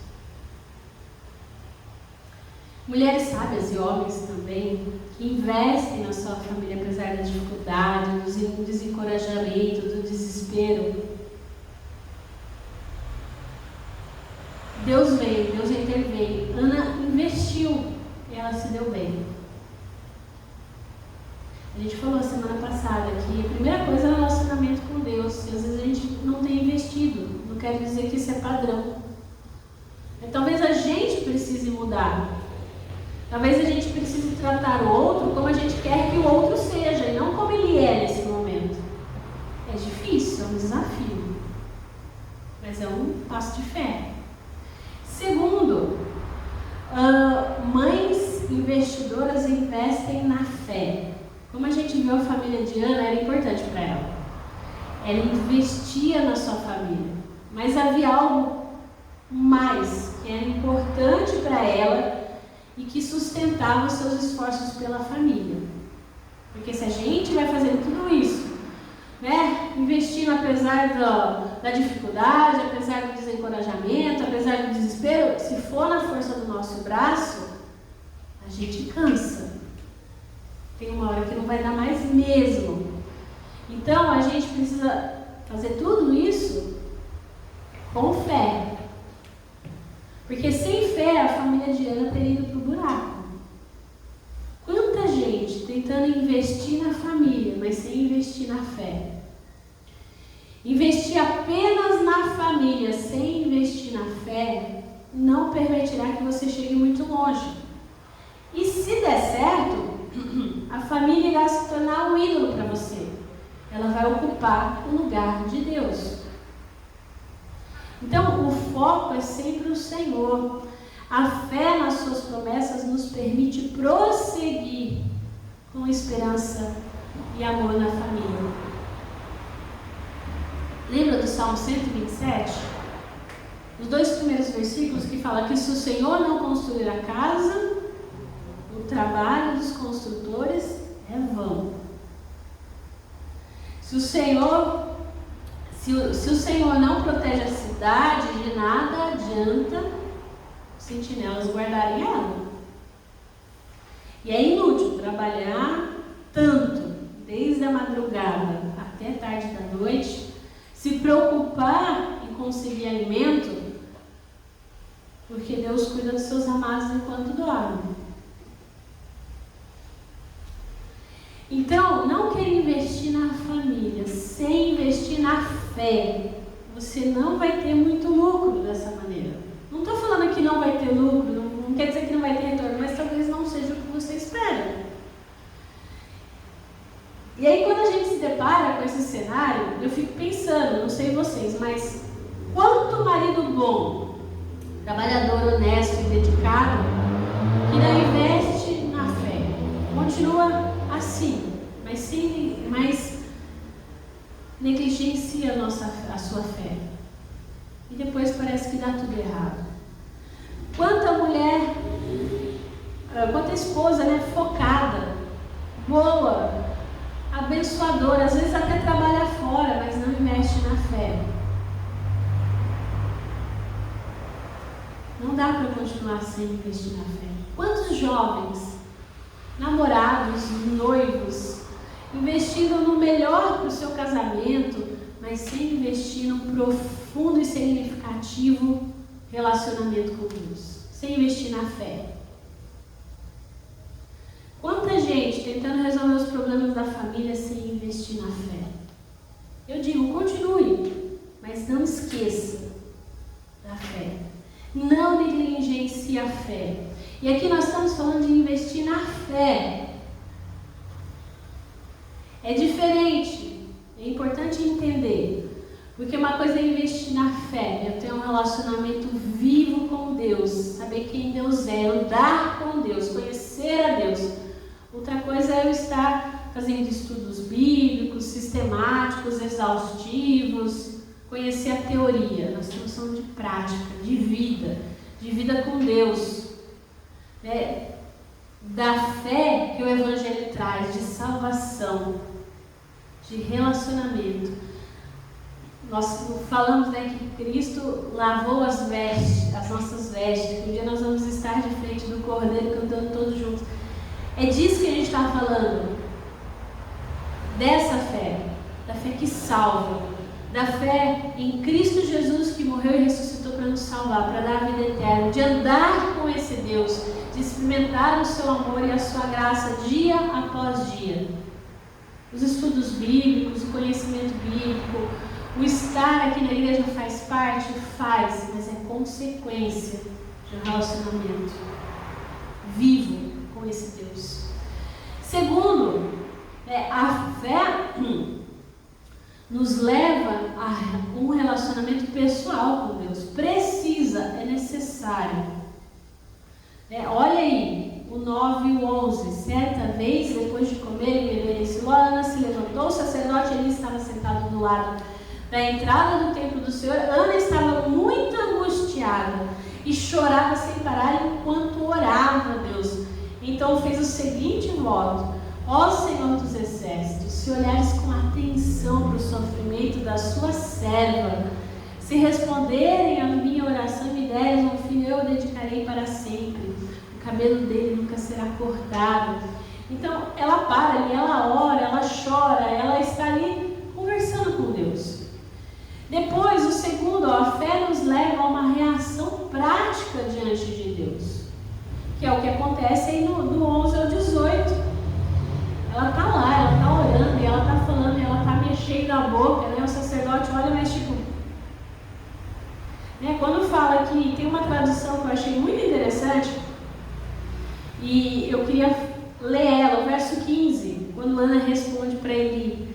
Mulheres sábias e homens também, que investem na sua família apesar da dificuldade, do desencorajamento, do desespero. Deus veio, Deus interveio. Ana investiu e ela se deu bem. A gente falou semana passada que a primeira coisa é o relacionamento com Deus. E às vezes a gente não tem investido. Não quer dizer que isso é padrão. Talvez a gente precise mudar. Talvez a gente precise tratar o outro como a gente quer que o outro seja e não como ele é nesse momento. É difícil, é um desafio. Mas é um passo de fé. Segundo, mães investidoras investem na fé. Como a gente viu, a família de Ana era importante para ela. Ela investia na sua família. Mas havia algo mais que era importante para ela e que sustentava os seus esforços pela família. Porque se a gente vai fazendo tudo isso, né, investindo apesar da dificuldade, apesar do desencorajamento, apesar do desespero, se for na força do nosso braço, a gente cansa. Tem uma hora que não vai dar mais mesmo. Então a gente precisa fazer tudo isso com fé. Porque sem fé a família de Ana teria ido para o buraco. Quanta gente tentando investir na família, mas sem investir na fé. Investir apenas na família, sem investir na fé, não permitirá que você chegue muito longe. E se der certo, a família irá se tornar um ídolo para você. vai ocupar o lugar de Deus. Então, o foco é sempre o Senhor. A fé nas suas promessas nos permite prosseguir com esperança e amor na família. Lembra do Salmo 127? Os 2 primeiros versículos que fala que se o Senhor não construir a casa, o trabalho dos construtores é vão. Se o Senhor não protege a cidade, de nada adianta os sentinelas guardarem ela. E é inútil trabalhar tanto, desde a madrugada até tarde da noite, se preocupar em conseguir alimento, porque Deus cuida dos seus amados enquanto dormem. Então, não quer investir na família sem investir na fé. Você não vai ter muito lucro dessa maneira. Não estou falando que não vai ter lucro, não quer dizer que não vai ter retorno, mas talvez não seja o que você espera. E aí, quando a gente se depara com esse cenário, eu fico pensando, não sei vocês, mas quanto marido bom, trabalhador, honesto e dedicado, que não investe na fé, continua assim, mas negligencia a sua fé. E depois parece que dá tudo errado. Quanta mulher, quanta esposa, focada, boa, abençoadora, às vezes até trabalha fora, mas não investe na fé. Não dá para continuar sem investir na fé. Quantos jovens, namorados, noivos, investindo no melhor para o seu casamento, mas sem investir no profundo e significativo relacionamento com Deus, sem investir na fé. Quanta gente tentando resolver os problemas da família sem investir na fé. Eu digo, continue, mas não esqueça da fé. Não negligencie a fé. E aqui nós estamos falando de investir na fé. É diferente, é importante entender. Porque uma coisa é investir na fé, eu ter um relacionamento vivo com Deus, saber quem Deus é, andar com Deus, conhecer a Deus. Outra coisa é eu estar fazendo estudos bíblicos, sistemáticos, exaustivos, conhecer a teoria. Nós estamos falando de prática, de vida com Deus. Da fé que o Evangelho traz, de salvação, de relacionamento. Nós falamos que Cristo lavou as nossas vestes, que um dia nós vamos estar de frente do Cordeiro cantando todos juntos. É disso que a gente está falando, dessa fé, da fé que salva, da fé em Cristo Jesus que morreu e ressuscitou para nos salvar, para dar a vida eterna, de andar com esse Deus, de experimentar o seu amor e a sua graça dia após dia. Os estudos bíblicos, o conhecimento bíblico, o estar aqui na igreja faz parte? Faz, mas é consequência de um relacionamento vivo com esse Deus. Segundo, a fé nos leva a um relacionamento pessoal com Deus. Precisa, é necessário. Olha aí, o 9 e o 11. Certa vez, depois de comer e beber em Siló, Ana se levantou, o sacerdote ali estava sentado do lado da entrada do templo do Senhor. Ana estava muito angustiada e chorava sem parar enquanto orava a Deus. Então fez o seguinte voto: ó Senhor dos exércitos, se olhares com atenção para o sofrimento da sua serva, se responderem a minha oração e me deres um filho, eu o dedicarei para sempre. O cabelo dele nunca será cortado. Então ela para ali, ela ora, ela chora, ela está ali conversando com Deus. Depois, o segundo, a fé nos leva a uma reação prática diante de Deus, que é o que acontece aí do 11 ao 18. Ela está lá, ela está orando, e ela está falando, e ela está mexendo a boca, o sacerdote olha, mas tipo... Quando fala aqui, tem uma tradução que eu achei muito interessante, e eu queria ler ela, o verso 15, quando Ana responde para ele.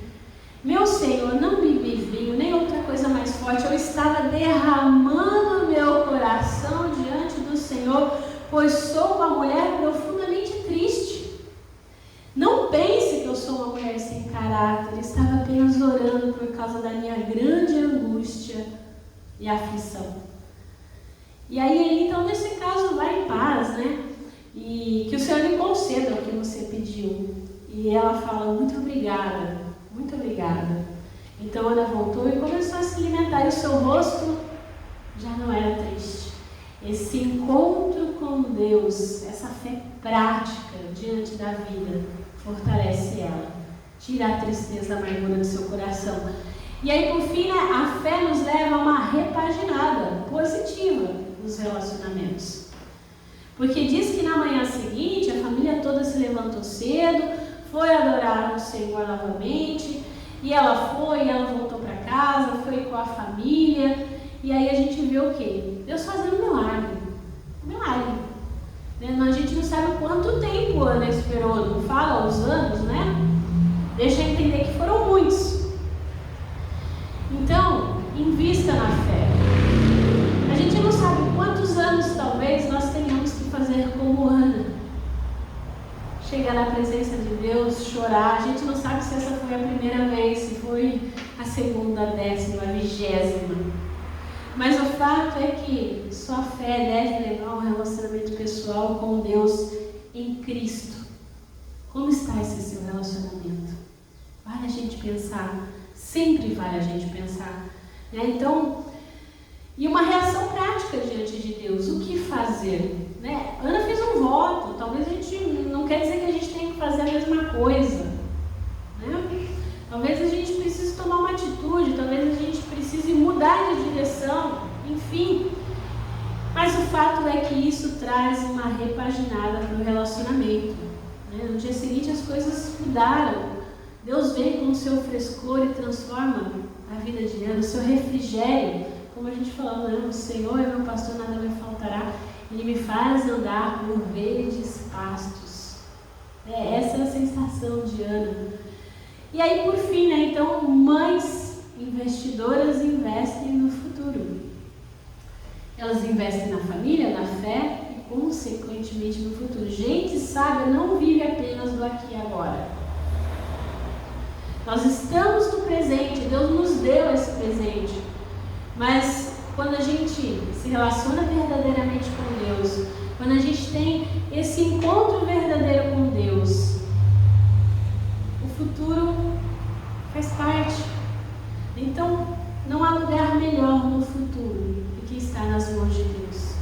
Meu Senhor, não bebi vinho, nem outra coisa mais forte. Eu estava derramando meu coração diante do Senhor, pois sou uma mulher profundamente triste. Não pense que eu sou uma mulher sem caráter. Estava apenas orando por causa da minha grande angústia e aflição. E aí ele, então, nesse caso, vai em paz, né? E que o Senhor lhe conceda o que você pediu. E ela fala, muito obrigada, muito obrigada. Então Ana voltou e começou a se alimentar, e o seu rosto já não era triste. Esse encontro com Deus, essa fé prática diante da vida, fortalece ela, tira a tristeza, a amargura do seu coração. E aí, por fim, a fé nos leva a uma repaginada positiva nos relacionamentos. Porque diz que na manhã seguinte, a família toda se levantou cedo, foi adorar o Senhor novamente, e ela voltou para casa, foi com a família, e aí a gente vê o quê? Deus fazendo milagre. Milagre. A gente não sabe quanto tempo Ana esperou, não fala os anos, né? Deixa eu entender que foram muitos. Então, invista na fé. A gente não sabe quantos anos talvez nós tenhamos que fazer como Ana. Chegar na presença de Deus, chorar. A gente não sabe se essa foi a primeira vez, se foi a segunda, a 10ª, a 20ª. Mas o fato é que sua fé deve levar um relacionamento pessoal com Deus em Cristo. Como está esse seu relacionamento? Vale a gente pensar. Sempre vale a gente pensar. Né? Então, e uma reação prática diante de Deus. O que fazer? Né? Ana fez um voto. Talvez a gente, não quer dizer que a gente tenha que fazer a mesma coisa. Né? Talvez a gente precise tomar uma atitude. Talvez a gente precise mudar de direção. Enfim. Mas o fato é que isso traz uma repaginada para o relacionamento. Né? No dia seguinte as coisas mudaram. Deus vem com o seu frescor e transforma a vida de Ana, o seu refrigério. Como a gente falou, o Senhor é meu pastor, nada me faltará. Ele me faz andar por verdes pastos. Essa é a sensação de Ana. E aí, por fim, né? Então, mães investidoras investem no futuro. Elas investem na família, na fé e, consequentemente, no futuro. Gente sábia não vive apenas do aqui e agora. Nós estamos no presente, Deus nos deu esse presente. Mas quando a gente se relaciona verdadeiramente com Deus, quando a gente tem esse encontro verdadeiro com Deus, o futuro faz parte. Então, não há lugar melhor no futuro do que estar nas mãos de Deus.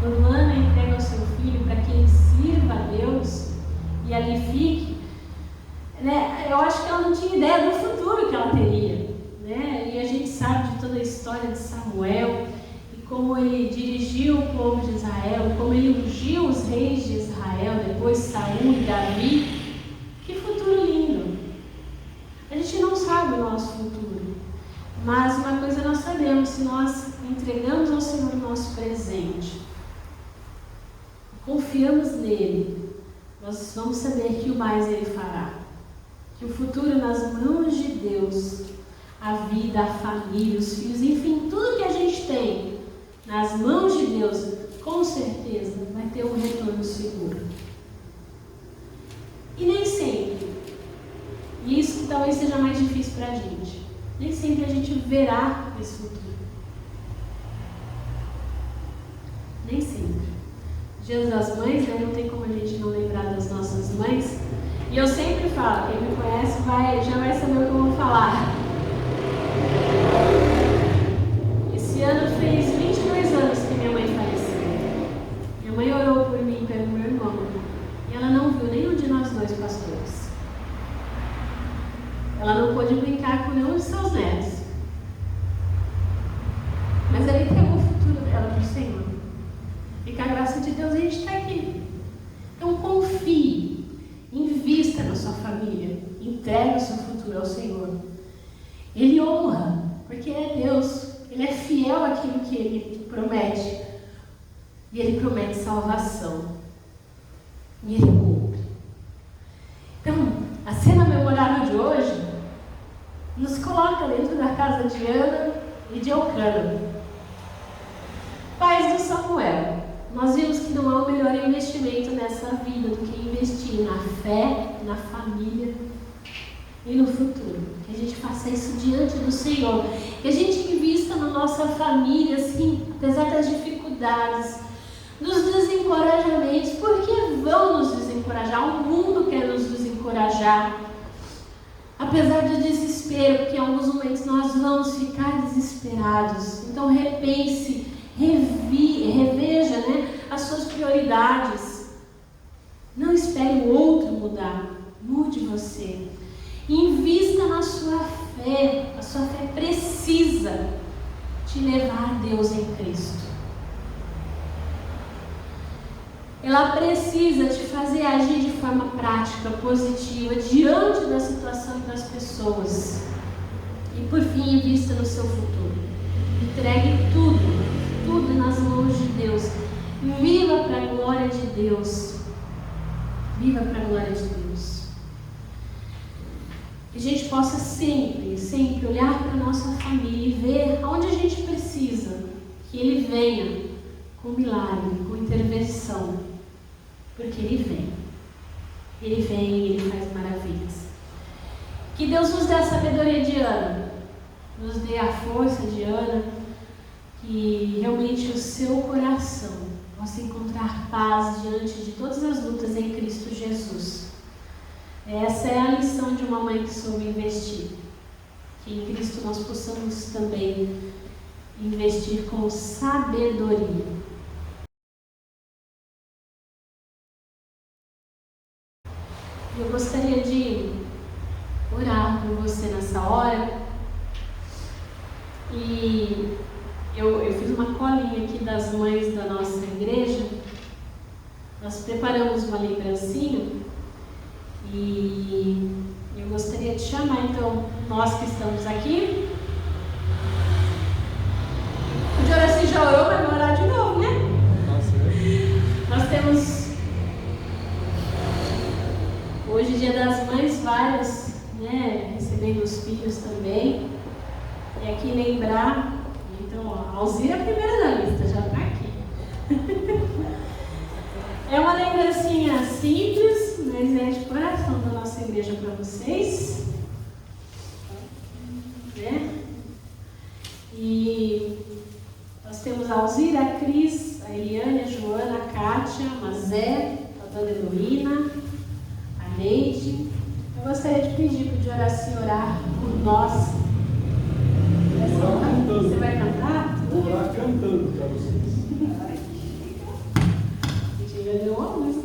Quando Ana entrega o seu filho para que ele sirva a Deus e ali fique, né, eu acho que ela não tinha ideia do futuro que ela teria. Né? E a gente sabe de toda a história de Samuel e como ele dirigiu o povo de Israel, como ele ungiu os reis de Israel, depois Saul e Davi. Que futuro lindo! A gente não sabe o nosso futuro, mas uma coisa nós sabemos: se nós entregamos ao Senhor o nosso presente, confiamos nele, nós vamos saber que o mais ele fará. Que o futuro nas mãos de Deus, a vida, a família, os filhos, enfim, tudo que a gente tem nas mãos de Deus, com certeza vai ter um retorno seguro. E nem sempre, e isso que talvez seja mais difícil para a gente, nem sempre a gente verá esse futuro. Nem sempre. Dia das Mães, né? Não tem como a gente não lembrar das nossas mães. E eu sempre falo, quem me conhece já vai saber o que eu vou falar. Esse ano fez 22 anos que minha mãe faleceu. Minha mãe orou por mim e pelo meu irmão. E ela não viu nenhum de nós dois pastores. Ela não pôde brincar com nenhum de seus netos. Mas ela entregou o futuro dela para o Senhor. E com a graça de Deus a gente está aqui. Então confie. Invista na sua família, entregue o seu futuro ao Senhor. Ele honra, porque Ele é Deus, Ele é fiel àquilo que Ele promete. E Ele promete salvação. E Ele cumpre. Então, a cena memorável de hoje coloca dentro da casa de Ana e de Elcana, pais do Samuel. Nós vimos que não há um melhor investimento nessa vida do que investir na fé, na família e no futuro. Que a gente faça isso diante do Senhor. Que a gente invista na nossa família, assim, apesar das dificuldades, dos desencorajamentos, porque vão nos desencorajar, o mundo quer nos desencorajar. Apesar do desespero, porque em alguns momentos nós vamos ficar desesperados. Então repense, reveja, né, as suas prioridades. Não espere o outro mudar, mude você. Invista na sua fé. A sua fé precisa te levar a Deus em Cristo. Ela precisa te fazer agir de forma prática, positiva, diante da situação e das pessoas. E por fim, invista no seu futuro. Entregue tudo nas mãos de Deus. Viva para a glória de Deus. Viva para a glória de Deus. Que a gente possa sempre olhar para a nossa família e ver aonde a gente precisa que Ele venha com milagre, com intervenção. Porque Ele vem, Ele faz maravilhas. Que Deus nos dê a sabedoria de Ana, nos dê a força de Ana, que realmente o seu coração possa encontrar paz diante de todas as lutas em Cristo Jesus. Essa é a lição de uma mãe que soube investir. Que em Cristo nós possamos também investir com sabedoria. Eu gostaria de orar por você nessa hora. E eu fiz uma colinha aqui das mães da nossa igreja. Nós preparamos uma lembrancinha. E eu gostaria de chamar, então, nós que estamos aqui. O Joraci já orou, mas vai orar de novo, né? Nós temos hoje, Dia das Mães, várias, né, recebendo os filhos também. E aqui lembrar, então, a Alzira é a primeira da lista, já está aqui. É uma lembrancinha simples, mas é de coração da nossa igreja para vocês. Né? E nós temos a Alzira, a Cris, a Eliane, a Joana, a Kátia, a Mazé, a Dona Heloína, a Neide. Eu gostaria de pedir para o Joraci orar por nós. Você vai cantar? Vou orar cantando para vocês. A gente já deu uma música.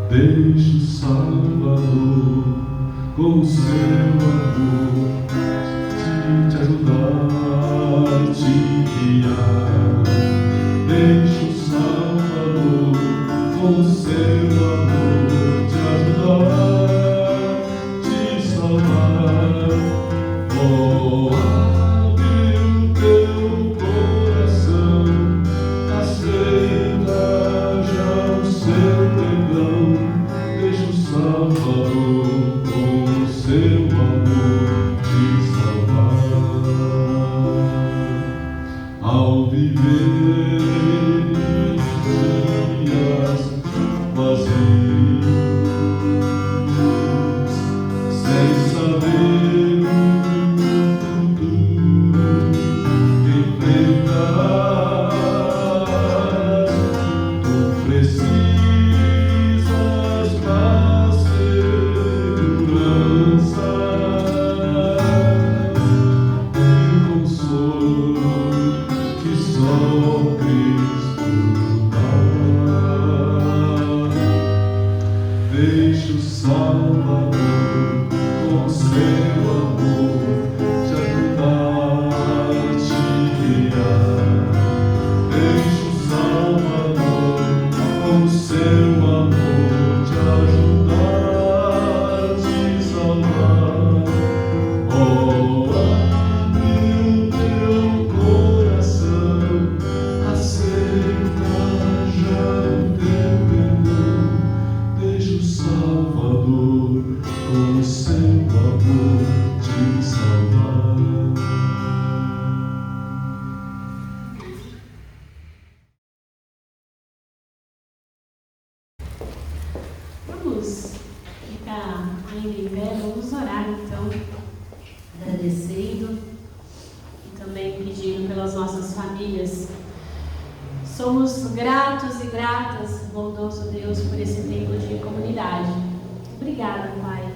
Deixe o Salvador com o seu amor te ajudar, te guiar. Deixe o Salvador com o seu amor te ajudar, te salvar. Oh, abre o teu coração, aceita já o seu perdão. Deixa o Salvador com o seu amor te salvar. Ao viver vamos ficar ainda em pé, vamos orar então, agradecendo e também pedindo pelas nossas famílias. Somos gratos e gratas, bondoso Deus, por esse tempo de comunidade. Obrigada, Pai,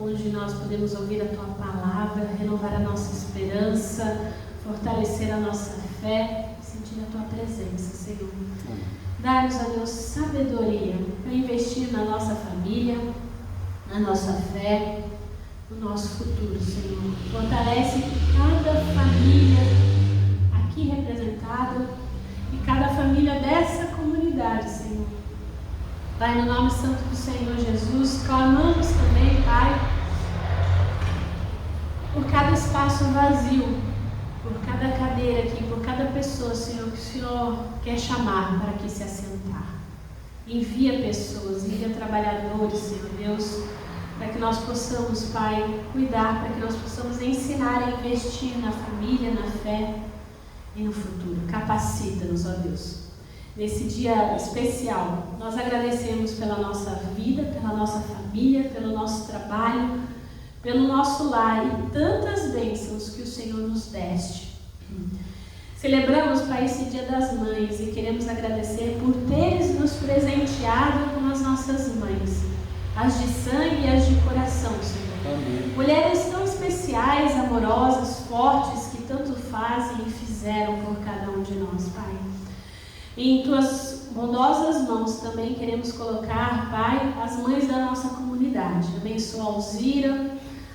onde nós podemos ouvir a Tua palavra, renovar a nossa esperança, fortalecer a nossa fé, sentir a Tua presença, Senhor. Dá-nos, ó Deus, sabedoria para investir na nossa família, na nossa fé, no nosso futuro, Senhor. Fortalece cada família aqui representada e cada família dessa comunidade, Senhor. Pai, no nome santo do Senhor Jesus, clamamos também, Pai, por cada espaço vazio, por cada cadeira aqui, por cada pessoa, Senhor, que o Senhor quer chamar para aqui se assentar. Envia pessoas, envia trabalhadores, Senhor Deus, para que nós possamos, Pai, cuidar, para que nós possamos ensinar a investir na família, na fé e no futuro. Capacita-nos, ó Deus. Nesse dia especial, nós agradecemos pela nossa vida, pela nossa família, pelo nosso trabalho, pelo nosso lar e tantas bênçãos que o Senhor nos deste. Celebramos, Pai, esse Dia das Mães e queremos agradecer por teres nos presenteado com as nossas mães, as de sangue e as de coração, Senhor. Amém. Mulheres tão especiais, amorosas, fortes, que tanto fazem e fizeram por cada um de nós, Pai. E em Tuas bondosas mãos também queremos colocar, Pai, as mães da nossa comunidade. Abençoa a Alzira,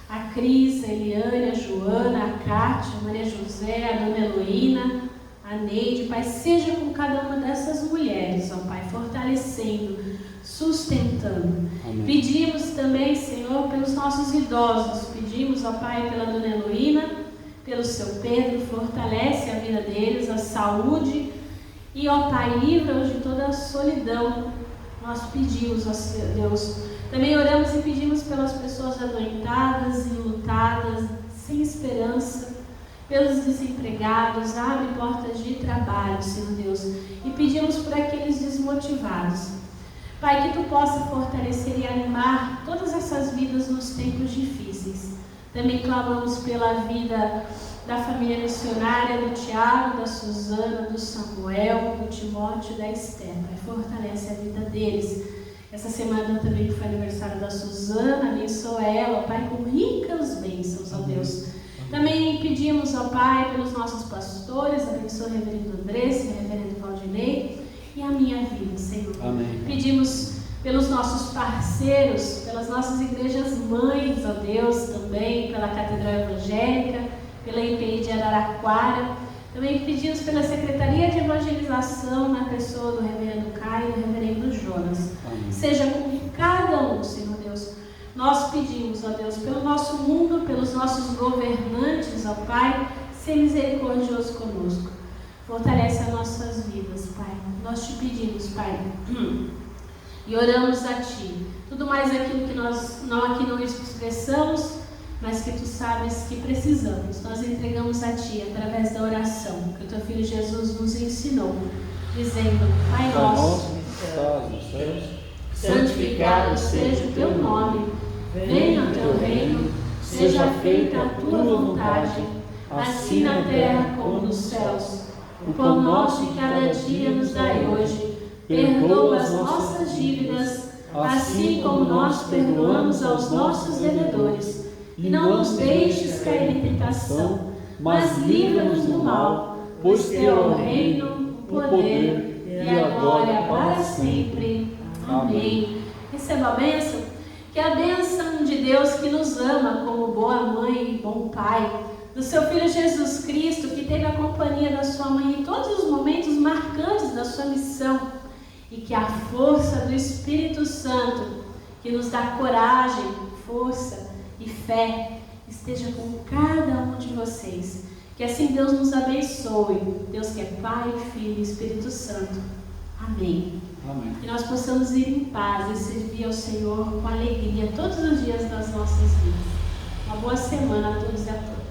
a Cris, a Eliane, a Joana, a Cátia, a Maria José, a Dona Heloína, a Neide. Pai, seja com cada uma dessas mulheres, ó Pai, fortalecendo, sustentando. Amém. Pedimos também, Senhor, pelos nossos idosos. Pedimos, ó Pai, pela Dona Heloína, pelo seu Pedro, fortalece a vida deles, a saúde. E, ó Pai, livra-os de toda a solidão. Nós pedimos, ó Deus. Também oramos e pedimos pelas pessoas adoentadas, enlutadas, sem esperança, pelos desempregados. Abre portas de trabalho, Senhor Deus. E pedimos por aqueles desmotivados. Pai, que Tu possa fortalecer e animar todas essas vidas nos tempos difíceis. Também clamamos pela vida da família missionária, do Tiago, da Suzana, do Samuel, do Timóteo e da Esther. Pai, fortalece a vida deles. Essa semana também foi aniversário da Suzana, abençoa ela, Pai, com ricas bênçãos, ó Deus. Também pedimos, ó Pai, pelos nossos pastores, abençoa o reverendo Andressa, o reverendo Valdinei e a minha vida, Senhor. Amém. Pedimos pelos nossos parceiros, pelas nossas igrejas mães, ó Deus, também pela Catedral Evangélica, pela IPI de Araraquara. Também pedimos pela Secretaria de Evangelização, na pessoa do reverendo Caio e do reverendo Jonas. Amém. Seja com cada um, Senhor Deus. Nós pedimos, ó Deus, pelo nosso mundo, pelos nossos governantes, ó Pai, ser misericordioso conosco. Fortalece as nossas vidas, Pai. Nós te pedimos, Pai, e oramos a Ti. Tudo mais aquilo que nós aqui não expressamos, mas que Tu sabes que precisamos. Nós entregamos a Ti através da oração que o Teu Filho Jesus nos ensinou, dizendo: Pai nosso, que estás nos céus, santificado seja o Teu nome, venha o Teu reino, seja feita a Tua vontade, assim na terra como nos céus. O pão nosso de cada dia nos dai hoje, perdoa as nossas dívidas, assim como nós perdoamos aos nossos devedores. E não nos deixes cair em tentação, mas livra-nos do mal, pois Teu é o reino, o poder e a glória para sempre. Amém. Receba a bênção, que a bênção de Deus que nos ama como boa mãe e bom pai, do Seu Filho Jesus Cristo, que teve a companhia da sua mãe em todos os momentos marcantes da sua missão, e que a força do Espírito Santo, que nos dá coragem, força e fé, esteja com cada um de vocês. Que assim Deus nos abençoe, Deus que é Pai, Filho e Espírito Santo. Amém. Amém. Que nós possamos ir em paz e servir ao Senhor com alegria todos os dias das nossas vidas. Uma boa semana a todos e a todas.